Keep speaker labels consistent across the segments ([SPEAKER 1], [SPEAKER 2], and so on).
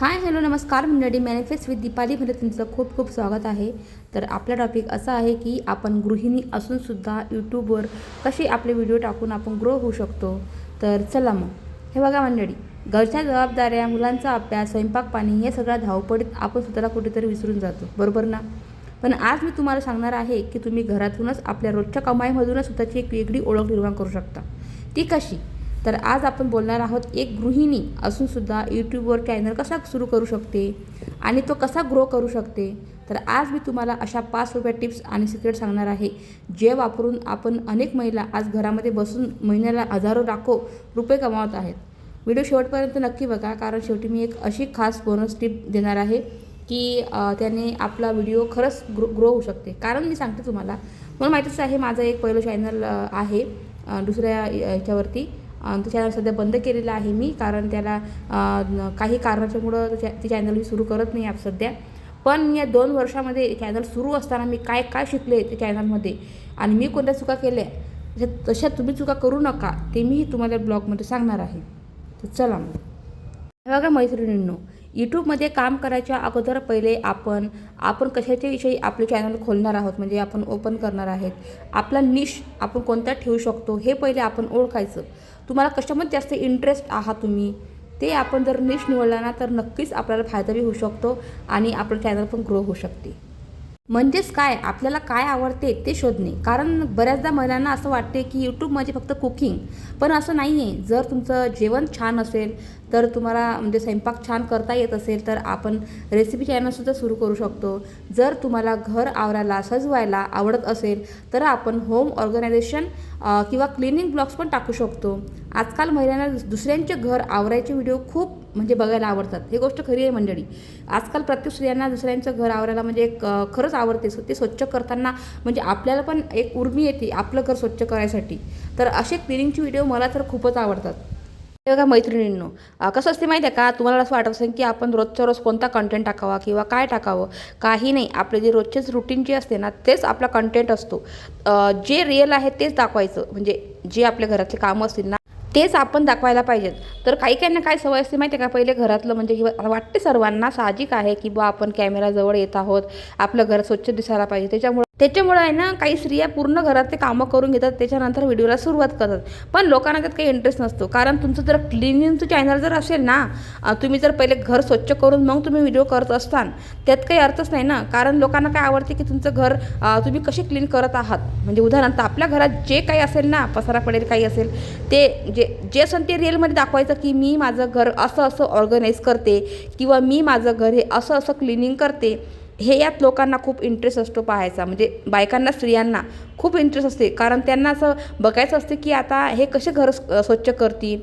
[SPEAKER 1] Hi hello नमस्कार मंडळी, manifest with दीपालीमध्ये तुमचं खूप खूप स्वागत आहे. तर आपला टॉपिक असा आहे की आपण गृहिणी असूनसुद्धा यूट्यूबवर कसे आपले व्हिडिओ टाकून आपण ग्रो होऊ शकतो. तर चला मग हे बघा मंडळी, घरच्या जबाबदाऱ्या, मुलांचा अभ्यास, स्वयंपाक पाणी हे सगळ्या धावपळीत आपण स्वतःला कुठेतरी विसरून जातो, बरोबर ना. पण आज मी तुम्हाला सांगणार आहे की तुम्ही घरातूनच आपल्या रोजच्या कमाईमधूनच स्वतःची एक वेगळी ओळख निर्माण करू शकता. ती कशी? तर आज आपण बोलणार आहोत एक गृहिणी असूनसुद्धा यूट्यूबवर चॅनल कसा सुरू करू शकते आणि तो कसा ग्रो करू शकते. तर आज मी तुम्हाला अशा 5 रुपये टिप्स आणि सिक्रेट सांगणार आहे, जे वापरून आपण अनेक महिला आज घरामध्ये बसून महिन्याला हजारो लाखो रुपये कमावत आहेत. व्हिडिओ शेवटपर्यंत नक्की बघा, कारण शेवटी मी एक अशी खास बोनस टिप देणार आहे की त्याने आपला व्हिडिओ खरंच ग्रो होऊ शकते. कारण मी सांगते तुम्हाला, मला माहितीच आहे माझं एक पहिलं चॅनल आहे दुसऱ्या याच्यावरती. तो चॅनल सध्या बंद केलेला आहे मी, कारण त्याला काही कारणाच्यामुळं ते चॅनल मी सुरू करत नाही आज सध्या. पण या 2 वर्षामध्ये चॅनल सुरू असताना मी काय काय शिकले ते चॅनलमध्ये आणि मी कोणत्या चुका केल्या, तशा तुम्ही चुका करू नका, ते मी तुम्हाला ब्लॉगमध्ये सांगणार आहे. तर चला मग हे बघा मैत्रिणींनो, यूट्यूबमध्ये काम करायच्या अगोदर पहिले आपण कशाच्या विषयी आपले चॅनल खोलणार आहोत, म्हणजे आपण ओपन करणार आहेत, आपला निश आपण कोणत्या ठेवू शकतो हे पहिले आपण ओळखायचं. तुम्हाला कशामध्ये जास्त इंटरेस्ट आहात तुम्ही, ते आपण जर निश निवडला ना तर नक्कीच आपल्याला फायदा बी होऊ शकतो आणि आपलं चॅनल पण ग्रो होऊ शकते. म्हणजेच काय, आपल्याला काय आवडते ते शोधणे. कारण बऱ्याचदा महिलांना असं वाटते की यूट्यूब म्हणजे फक्त कुकिंग, पण असं नाही आहे. जर तुमचं जेवण छान असेल, तर तुम्हाला म्हणजे स्वयंपाक छान करता येत असेल, तर आपण रेसिपी चॅनलसुद्धा सुरू करू शकतो. जर तुम्हाला घर आवरायला सजवायला आवडत असेल, तर आपण होम ऑर्गनायझेशन किंवा क्लिनिंग ब्लॉग्स पण टाकू शकतो. आजकाल महिलांना दुसऱ्यांचे घर आवरायचे व्हिडिओ खूप म्हणजे बघायला आवडतात. ही गोष्ट खरी आहे मंडळी. आजकाल प्रत्येक स्त्रियांना दुसऱ्यांचं घर आवरायला म्हणजे एक खरंच आवडते. ते स्वच्छ करताना म्हणजे आपल्याला पण एक उर्मी येते आपलं घर स्वच्छ करायसाठी. तर असे क्लिनिंगचे व्हिडिओ मला तर खूपच आवडतात. हे बघा मैत्रिणींनो, कसं असते माहिती आहे का, तुम्हाला असं वाटत असेल की आपण रोजच्या रोज कोणता कंटेंट टाकावा किंवा काय टाकावं. काही नाही, आपले जे रोजचेच रुटीन जे असते ना, तेच आपला कंटेंट असतो. जे रिअल आहे तेच दाखवायचं, म्हणजे जे आपल्या घरातले कामं असतील ना तेच आपण दाखवायला पाहिजेत. तर काही काहींना काय सवय असते माहिती आहे का, पहिले घरातलं म्हणजे वाटते सर्वांना साहजिक आहे की बा आपण कॅमेराजवळ येत आहोत, आपलं घर स्वच्छ दिसायला पाहिजे. त्याच्यामुळं आहे ना, काही स्त्रिया पूर्ण घरातले कामं करून घेतात, त्याच्यानंतर व्हिडिओला सुरुवात करतात. पण लोकांना त्यात काही इंटरेस्ट नसतो. कारण तुमचं जर क्लिनिंगचं चॅनल जर असेल ना, तुम्ही जर पहिले घर स्वच्छ करून मग तुम्ही व्हिडिओ करत असताल, त्यात काही अर्थच नाही ना. कारण लोकांना काय आवडते की तुमचं घर तुम्ही कसे क्लीन करत आहात. म्हणजे उदाहरणार्थ आपल्या घरात जे काही असेल ना, पसारा पडेल काही असेल, ते जे असेल ते रिअलमध्ये दाखवायचं की मी माझं घर असं असं ऑर्गनाईज करते किंवा मी माझं घर हे असं असं क्लिनिंग करते. हे यात लोकांना खूप इंटरेस्ट असतो पाहायचा. म्हणजे बायकांना, स्त्रियांना खूप इंटरेस्ट असते. कारण त्यांना असं बघायचं असते की आता हे कसे घर स्वच्छ करतील,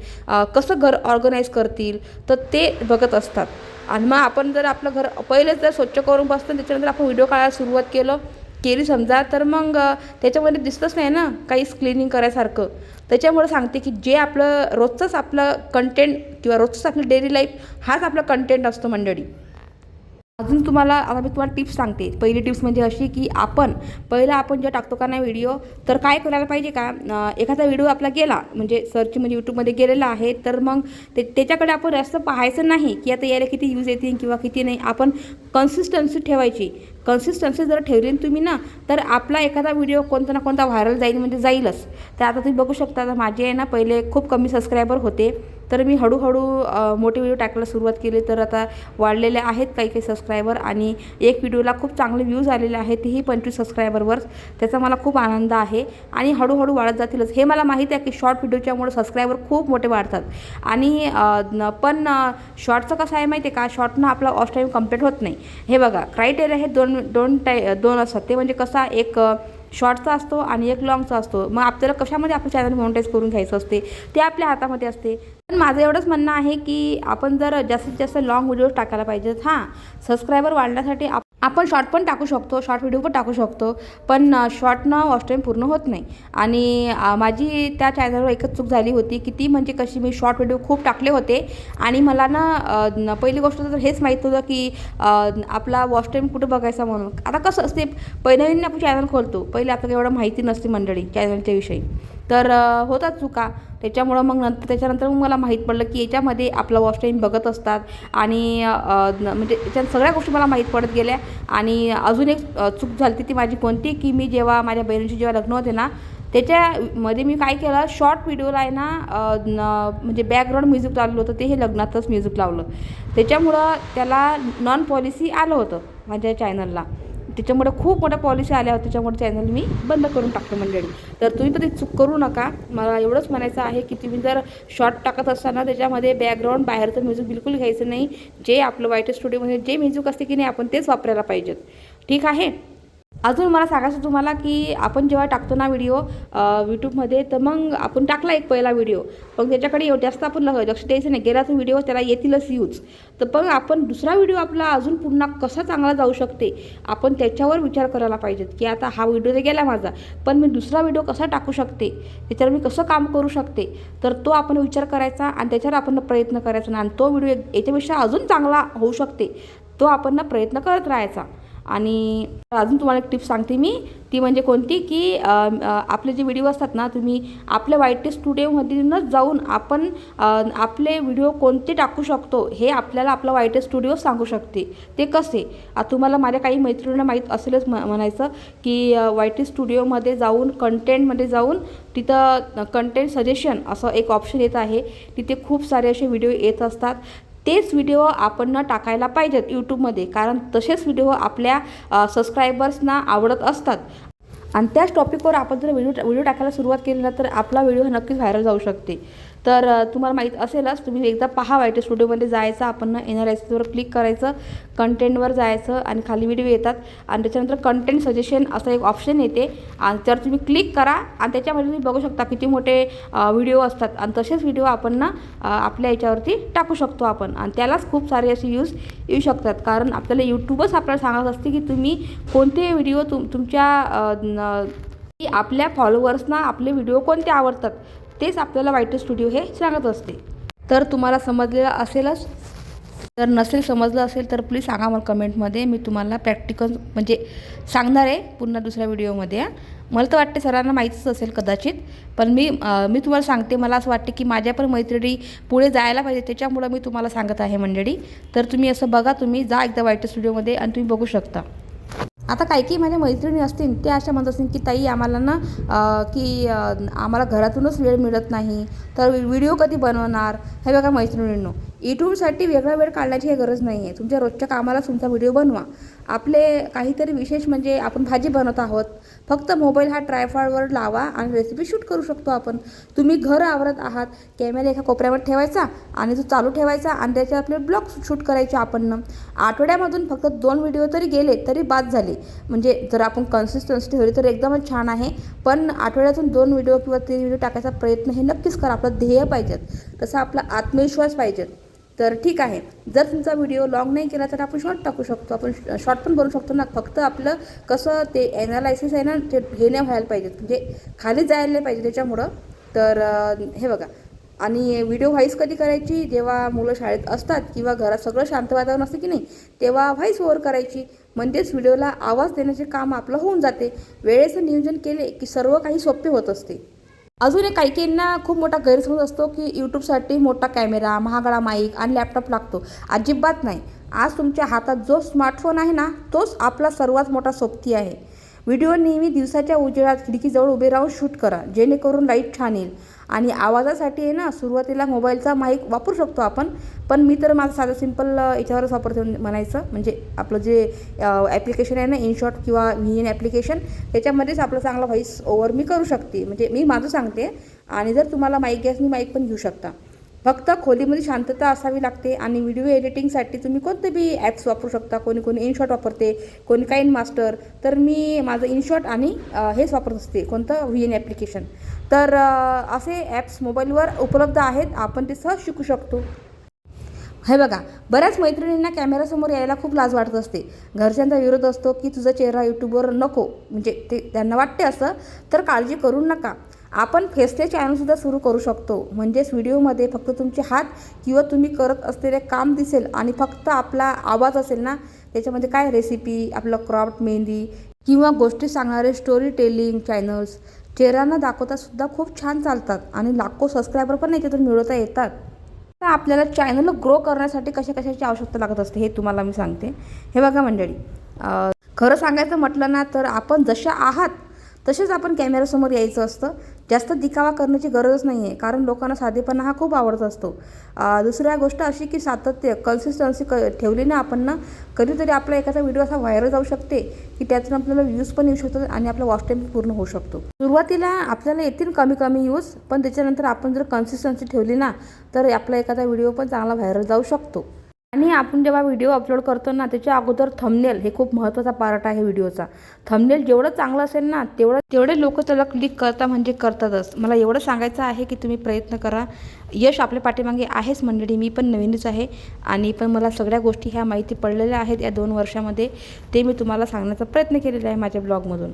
[SPEAKER 1] कसं घर ऑर्गनाईज करतील, तर ते बघत असतात. आणि मग आपण जर आपलं घर पहिलेच जर स्वच्छ करून बसतं, त्याच्यानंतर आपण व्हिडिओ काढायला सुरुवात केली समजा, तर मग त्याच्यामध्ये दिसतंच नाही ना काहीच क्लिनिंग करायसारखं. त्याच्यामुळे सांगते की जे आपलं रोजचंच आपलं कंटेंट किंवा रोजचंच आपलं डेली लाईफ हाच आपला कंटेंट असतो मंडळी. अजून आता मी तुम्हाला टिप्स सांगते. पहिली टिप्स म्हणजे अशी की पहिला आपण जे टाकतो का नाही व्हिडिओ, तर काय करायला पाहिजे का, एखादा व्हिडिओ आपला गेला म्हणजे सर्च म्हणजे यूट्यूबमध्ये गेलेला आहे, तर मग त्याच्याकडे आपण जास्त पाहायचं नाही की आता याला किती यूज येतील किंवा किती नाही. आपण कन्सिस्टन्सी ठेवायची. कन्सिस्टन्सी जर ठेवली तुम्ही ना, तर आपला एखादा व्हिडिओ कोणता ना कोणता व्हायरल जाईल, म्हणजे जाईलच. तर आता तुम्ही बघू शकता, आता माझे आहे ना पहिले खूप कमी सबस्क्रायबर होते, तर मी हळूहळू मोठे व्हिडिओ टाकायला सुरुवात केली. तर आता वाढलेले आहेत काही सबस्क्रायबर आणि एक व्हिडिओला खूप चांगले व्ह्यूज आलेले आहेत, तेही 25 सबस्क्रायबरवर. त्याचा मला खूप आनंद आहे आणि हळूहळू वाढत जातीलच. हे मला माहिती आहे की शॉर्ट व्हिडिओच्यामुळे सबस्क्रायबर खूप मोठे वाढतात. आणि पण शॉर्टचं कसं आहे माहिती आहे का, शॉर्टनं आपला वॉच टाईम कंप्लीट होत नाही. हे बघा, क्रायटेरिया हे दोन असतात. ते म्हणजे कसा, एक शॉर्टचा असतो आणि एक लॉंगचा असतो. मग आपल्याला कशामध्ये आपलं चॅनल मॉनिटाईज करून घ्यायचं असते, ते आपल्या हातामध्ये असते. पण माझं एवढंच म्हणणं आहे की आपण जर जास्तीत जास्त लॉंग व्हिडिओज टाकायला पाहिजेत. हां, सबस्क्रायबर वाढण्यासाठी आपण शॉर्ट पण टाकू शकतो, शॉर्ट व्हिडिओ पण टाकू शकतो, पण शॉर्टनं वॉच टाईम पूर्ण होत नाही. आणि माझी त्या चॅनलवर एकच चूक झाली होती की ती म्हणजे कशी, मी शॉर्ट व्हिडिओ खूप टाकले होते आणि मला ना पहिली गोष्ट तर हेच माहीत होतं की आपला वॉच टाईम कुठं बघायचा म्हणून. आता कसं असते, नवीन आपण चॅनल खोलतो, पहिले आपल्याला एवढं माहिती नसते मंडळी चॅनलच्या विषयी. तर होतात चुका. त्याच्यामुळं मग त्याच्यानंतर मग मला माहीत पडलं की याच्यामध्ये आपला वॉच टाईम बघत असतात आणि म्हणजे याच्यात सगळ्या गोष्टी मला माहीत पडत गेल्या. आणि अजून एक चूक झाली ती माझी कोणती, की मी जेव्हा माझ्या बहिणीचे जेव्हा लग्न होते ना, त्याच्यामध्ये मी काय केलं, शॉर्ट व्हिडिओला आहे ना म्हणजे बॅकग्राऊंड म्युझिक लावलं होतं, ते हे लग्नातच म्युझिक लावलं. त्याच्यामुळं त्याला नॉन पॉलिसी आलं होतं माझ्या चॅनलला. त्याच्यामुळे खूप मोठ्या पॉलिसी आल्या होत्या, त्याच्यामुळे चॅनल मी बंद करून टाकलं मंडळी. तर तुम्ही पण ते चूक करू नका. मला एवढंच म्हणायचं आहे की तुम्ही जर शॉर्ट टाकत असताना त्याच्यामध्ये बॅकग्राऊंड बाहेरचं म्युझिक बिलकुल घ्यायचं नाही. जे आपलं वाईट स्टुडिओमध्ये जे म्युझिक असते की नाही, आपण तेच वापरायला पाहिजेत. ठीक आहे. अजून मला सांगायचं तुम्हाला की आपण जेव्हा टाकतो ना व्हिडिओ यूट्यूबमध्ये, तर मग आपण टाकला एक पहिला व्हिडिओ, पण त्याच्याकडे जास्त आपण लक्ष द्यायचं नाही. गेला तो व्हिडिओ त्याला येतीलच यूज. तर पण आपण दुसरा व्हिडिओ आपला अजून पुन्हा कसा चांगला जाऊ शकते, आपण त्याच्यावर विचार करायला पाहिजेत की आता हा व्हिडिओ तर गेला माझा, पण मी दुसरा व्हिडिओ कसा टाकू शकते, त्याच्यावर मी कसं काम करू शकते. तर तो आपण विचार करायचा आणि त्याच्यावर आपण प्रयत्न करायचा आणि तो व्हिडिओ याच्यापेक्षा अजून चांगला होऊ शकते, तो आपण प्रयत्न करत राहायचा. आणि अजून तुम्हाला एक टिप्स सांगते मी, ती म्हणजे कोणती, की आपले जे व्हिडिओ असतात ना, तुम्ही आपल्या वाईटी स्टुडिओमधूनच जाऊन आपण आपले व्हिडिओ कोणते टाकू शकतो हे आपल्याला आपला वाईटी स्टुडिओ सांगू शकते. ते कसे, तुम्हाला माझ्या काही मैत्रिणींना माहीत असेलच म्हणायचं की वाईटी स्टुडिओमध्ये जाऊन कंटेंटमध्ये जाऊन तिथं कंटेंट सजेशन असं एक ऑप्शन येत आहे. तिथे खूप सारे असे व्हिडिओ येत असतात. तेच व्हिडिओ आपण टाकायला पाहिजेत यूट्यूबमध्ये, कारण तसेच व्हिडिओ आपल्या सबस्क्रायबर्सना आवडत असतात. आणि त्याच टॉपिकवर आपण जर व्हिडिओ टाकायला सुरुवात केली ना, तर आपला व्हिडिओ नक्कीच व्हायरल जाऊ शकते. तर तुम्हाला माहीत असेलच, तुम्ही एकदा पहा वाईटी स्टुडिओमध्ये जायचं, आपण एनआरएसवर क्लिक करायचं, कंटेंटवर जायचं आणि खाली व्हिडिओ येतात आणि त्याच्यानंतर कंटेंट सजेशन असं एक ऑप्शन येते आणि त्यावर तुम्ही क्लिक करा आणि त्याच्यामध्ये तुम्ही बघू शकता किती मोठे व्हिडिओ असतात आणि तसेच व्हिडिओ आपण आपल्या याच्यावरती टाकू शकतो आपण. आणि त्यालाच खूप सारे असे यूज येऊ शकतात, कारण आपल्याला यूट्यूबच आपल्याला सांगत असते की तुम्ही कोणते व्हिडिओ तुमच्या आपल्या फॉलोअर्सना आपले व्हिडिओ कोणते आवडतात, तेच आपल्याला वाईटी स्टुडिओ हे सांगत असते. तर तुम्हाला समजलेलं असेलच. जर नसेल समजलं असेल तर प्लीज सांगा मला कमेंटमध्ये, मी तुम्हाला प्रॅक्टिकल म्हणजे सांगणार आहे पुन्हा दुसऱ्या व्हिडिओमध्ये. मला तर वाटते सर्वांना माहीतच असेल कदाचित, पण मी तुम्हाला सांगते. मला असं वाटते की माझ्या पण मैत्रिणी पुढे जायला पाहिजे, त्याच्यामुळं मी तुम्हाला सांगत आहे मंडळी. तर तुम्ही असं बघा, तुम्ही जा एकदा वाईटी स्टुडिओमध्ये आणि तुम्ही बघू शकता. आता काही माझ्या मैत्रिणी असतील, ते अशा म्हणत असतील की ताई आम्हाला ना की आम्हाला घरातूनच वेळ मिळत नाही, तर व्हिडिओ कधी बनवणार. हे बघा मैत्रिणींनो, यूट्यूबसाठी वेगळा वेळ काढण्याची काही गरज नाही आहे. तुमच्या रोजच्या कामाला तुमचा व्हिडिओ बनवा. आपले काहीतरी विशेष म्हणजे आपण भाजी बनवत आहोत, फक्त मोबाईल हा ट्रायपॉडवर लावा आणि रेसिपी शूट करू शकतो आपण. तुम्ही घर आवरत आहात, कॅमेरा एका कोपऱ्यावर ठेवायचा आणि तो चालू ठेवायचा आणि त्याच्यात आपले ब्लॉग शूट करायचे. आपण आठवड्यामधून फक्त 2 व्हिडिओ तरी गेले तरी बाद झाले. म्हणजे जर आपण कन्सिस्टन्सी ठेवली तर एकदमच छान आहे, पण आठवड्यातून 2 व्हिडिओ किंवा 3 व्हिडिओ टाकायचा प्रयत्न हे नक्कीच करा. आपलं ध्येय पाहिजेत, तसा आपला आत्मविश्वास पाहिजेत. तर ठीक आहे, जर तुमचा व्हिडिओ लॉंग नाही केला तर आपण शॉर्ट टाकू शकतो, आपण शॉर्ट पण बनवू शकतो ना. फक्त आपलं कसं ते ॲनालायसिस आहे ना, ते हे नाही व्हायला पाहिजेत, म्हणजे खाली जायला नाही पाहिजे त्याच्यामुळं. तर हे बघा, आणि व्हिडिओ व्हॉईस कधी करायची, जेव्हा मुलं शाळेत असतात किंवा घरात सगळं शांत वातावरण असतं की नाही, तेव्हा व्हॉईस ओव्हर करायची. म्हणजेच व्हिडिओला आवाज देण्याचे काम आपलं होऊन जाते. वेळेचं नियोजन केले की सर्व काही सोपे होत असते. अजून एक काहींना खूप मोठा गैरसमज असतो की यूट्यूबसाठी मोठा कॅमेरा, महागडा माईक आणि लॅपटॉप लागतो. अजिबात नाही. आज तुमच्या हातात जो स्मार्टफोन आहे ना, तोच आपला सर्वात मोठा सोबती आहे. व्हिडिओ नेहमी दिवसाच्या उजेडात खिडकीजवळ उभे राहून शूट करा, जेणेकरून लाईट छान येईल. आणि आवाजासाठी आहे ना, सुरुवातीला मोबाईलचा माईक वापरू शकतो आपण, पण मी तर माझं साधं सिंपल याच्यावरच वापरते म्हणायचं. म्हणजे आपलं जे ॲप्लिकेशन आहे ना, इनशॉट किंवा VN ॲप्लिकेशन, त्याच्यामध्येच आपलं चांगला व्हॉईस ओव्हर मी करू शकते. म्हणजे मी माझं सांगते. आणि जर तुम्हाला माईक घ्यायचं, माईक पण घेऊ शकता. फक्त खोलीमध्ये शांतता असावी लागते. आणि व्हिडिओ एडिटिंगसाठी तुम्ही कोणते बी ॲप्स वापरू शकता. कोणी इनशॉट वापरते, कोणी काइन मास्टर. तर मी माझं इनशॉट आणि हेच वापरत असते, कोणतं VN ॲप्लिकेशन. तर असे ॲप्स मोबाईलवर उपलब्ध आहेत, आपण ते सहज शिकू शकतो. हे बघा, बऱ्याच मैत्रिणींना कॅमेरासमोर यायला खूप लाज वाटत असते. घरच्यांचा विरोध असतो की तुझा चेहरा यूट्यूबवर नको, म्हणजे ते त्यांना वाटते असं. तर काळजी करू नका, आपण फेसचे चॅनलसुद्धा सुरू करू शकतो. म्हणजेच व्हिडिओमध्ये फक्त तुमचे हात किंवा तुम्ही करत असलेले काम दिसेल आणि फक्त आपला आवाज असेल ना. त्याच्यामध्ये काय रेसिपी, आपलं क्रॉफ्ट, मेहंदी किंवा गोष्टी सांगणारे स्टोरी टेलिंग चॅनल्स, चेहरा न दाखवता सुद्धा खूप छान चालतात आणि लाखो सबस्क्रायबर पण याच्यातून मिळवता येतात. तर आपल्याला चॅनल ग्रो करण्यासाठी कशाची आवश्यकता लागत असते हे तुम्हाला मी सांगते. हे बघा मंडळी, खरं सांगायचं म्हटलं ना तर आपण जशा आहात तसेच आपण कॅमेऱ्यासमोर यायचं असतं. जास्त दिखावा करण्याची गरजच नाही आहे, कारण लोकांना साधेपणा हा खूप आवडत असतो. दुसऱ्या गोष्ट अशी की सातत्य, कन्सिस्टन्सी ठेवली ना आपण ना, कधीतरी आपला एखादा व्हिडिओ असा व्हायरल जाऊ शकते की त्यातून आपल्याला व्ह्यूज पण येऊ शकतात आणि आपला वॉच टाईम पूर्ण होऊ शकतो. सुरुवातीला आपल्याला येतील कमी व्ह्यूज, पण त्याच्यानंतर आपण जर कन्सिस्टन्सी ठेवली ना तर आपला एखादा व्हिडिओ पण चांगला व्हायरल जाऊ शकतो. आणि आपण जेव्हा व्हिडिओ अपलोड करतो ना त्याच्या अगोदर थंबनेल हे खूप महत्त्वाचा पार्ट आहे व्हिडिओचा. थंबनेल जेवढं चांगलं असेल ना तेवढे लोक त्याला क्लिक करता म्हणजे करतातच. मला एवढं सांगायचं आहे की तुम्ही प्रयत्न करा. यश आपल्या पाठीमागे आहेच मंडळी. मी पण नवीनच आहे आणि पण मला सगळ्या गोष्टी ह्या माहिती पडलेल्या आहेत या 2 वर्षामध्ये. ते मी तुम्हाला सांगण्याचा प्रयत्न केलेला आहे माझ्या ब्लॉगमधून.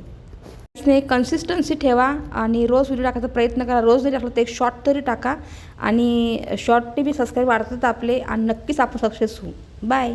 [SPEAKER 1] कन्सिस्टन्सी ठेवा आणि रोज व्हिडिओ टाकायचा प्रयत्न करा. रोज जरी टाकलं तर एक शॉर्ट तरी टाका आणि शॉर्टने बी सबस्क्राईब वाढतात आपले आणि नक्कीच आपण सक्सेस होऊ. बाय.